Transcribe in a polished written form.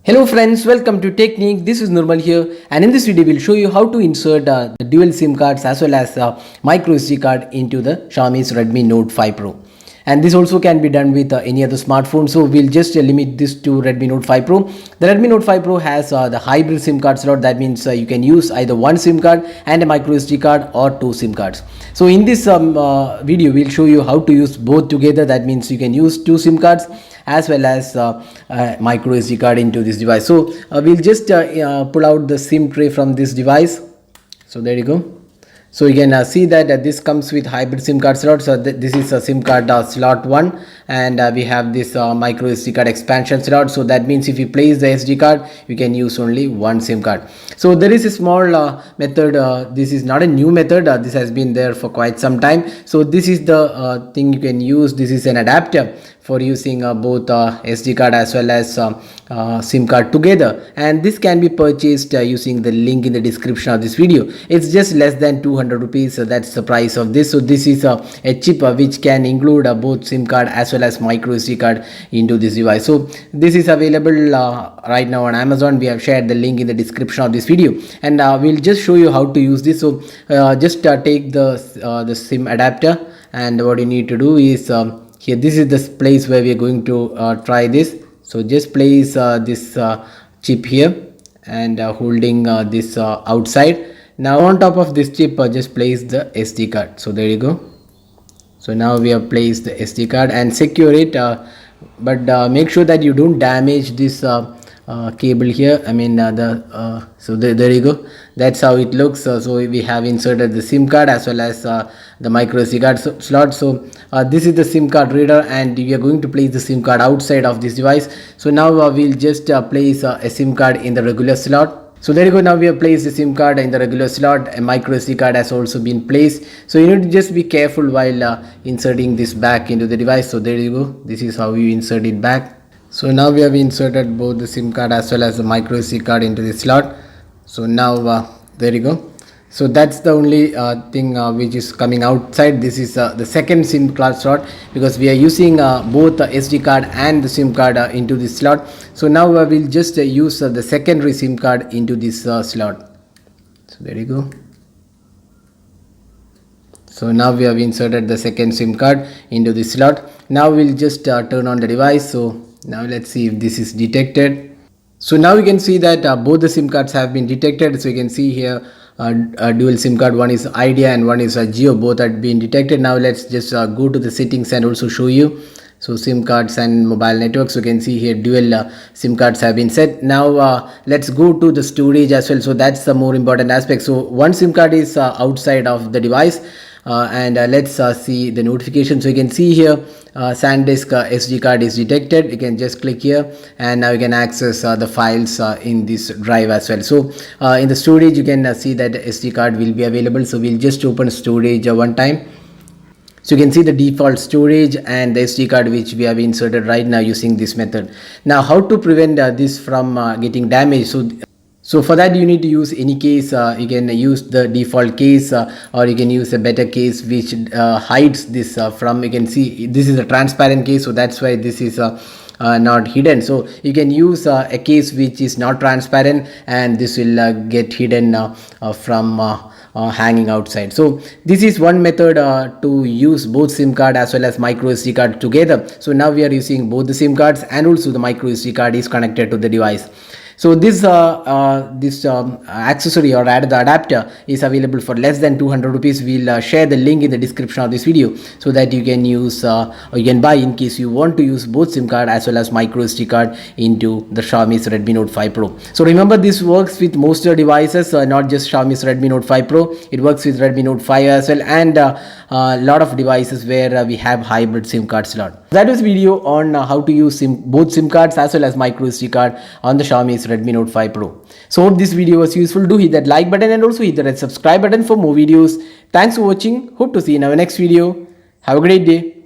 Hello friends, welcome to Technique. This is Nirmal here, and in this video we'll show you how to insert the dual SIM cards as well as micro SD card into the Xiaomi's Redmi Note 5 Pro. And this also can be done with any other smartphone, so we'll just limit this to Redmi Note 5 Pro. The Redmi Note 5 Pro has the hybrid SIM card slot. That means you can use either one SIM card and a micro SD card or two SIM cards. So in this video we'll show you how to use both together. That means you can use two SIM cards as well as micro SD card into this device. So we'll just pull out the SIM tray from this device. So there you go. So you can see that this comes with hybrid SIM card slot. So this is a SIM card slot 1, and we have this micro SD card expansion slot. So that means if you place the SD card, you can use only one SIM card. So there is a small method. This is not a new method. This has been there for quite some time. So this is the thing you can use. This is an adapter for using both SD card as well as SIM card together, and this can be purchased using the link in the description of this video. It's just less than 200 rupees. So that's the price of this. So this is a chip which can include both SIM card as well as micro SD card into this device. So this is available right now on Amazon. We have shared the link in the description of this video, and we'll just show you how to use this. So just take the SIM adapter, and what you need to do is here, this is the place where we are going to try this. So just place this chip here and holding this outside. Now on top of this chip, just place the SD card. So there you go. So now we have placed the SD card and secure it, but make sure that you don't damage this cable here. I mean so there you go. That's how it looks. So we have inserted the SIM card as well as the micro SD card slot. So this is the SIM card reader, and we are going to place the SIM card outside of this device. So now we'll just place a SIM card in the regular slot. So there you go. Now we have placed the SIM card in the regular slot. A micro SD card has also been placed. So you need to just be careful while inserting this back into the device. So there you go. This is how you insert it back. So now we have inserted both the SIM card as well as the micro SD card into the slot. So now there you go. So that's the only thing which is coming outside. This is the second SIM card slot, because we are using both the SD card and the SIM card into this slot. So now we'll just use the secondary SIM card into this slot. So there you go. So now we have inserted the second SIM card into this slot. Now we'll just turn on the device. So now let's see if this is detected. So now you can see that both the SIM cards have been detected. So you can see here dual SIM card, one is Idea and one is Jio. Both are being detected. Now let's just go to the settings and also show you. So SIM cards and mobile networks, you can see here dual SIM cards have been set. Now let's go to the storage as well. So that's the more important aspect. So one SIM card is outside of the device, and let's see the notification. So you can see here SanDisk SD card is detected. You can just click here, and now you can access the files in this drive as well. So in the storage, you can see that the SD card will be available. So we'll just open storage one time. So you can see the default storage and the SD card which we have inserted right now using this method. Now how to prevent this from getting damaged? So for that you need to use any case. You can use the default case, or you can use a better case which hides this from. You can see this is a transparent case, so that's why this is not hidden. So you can use a case which is not transparent, and this will get hidden from hanging outside. So this is one method to use both SIM card as well as micro SD card together. So now we are using both the SIM cards, and also the micro SD card is connected to the device. So this accessory, or rather the adapter, is available for less than 200 rupees. We'll share the link in the description of this video, so that you can use or you can buy in case you want to use both SIM card as well as micro SD card into the Xiaomi's Redmi Note 5 Pro. So remember, this works with most devices, not just Xiaomi's Redmi Note 5 Pro. It works with Redmi Note 5 as well, and a lot of devices where we have hybrid SIM card slot. That was video on how to use both SIM cards as well as micro SD card on the Xiaomi's Redmi Note 5 Pro. So hope this video was useful. Do hit that like button and also hit the red subscribe button for more videos. Thanks for watching. Hope to see you in our next video. Have a great day.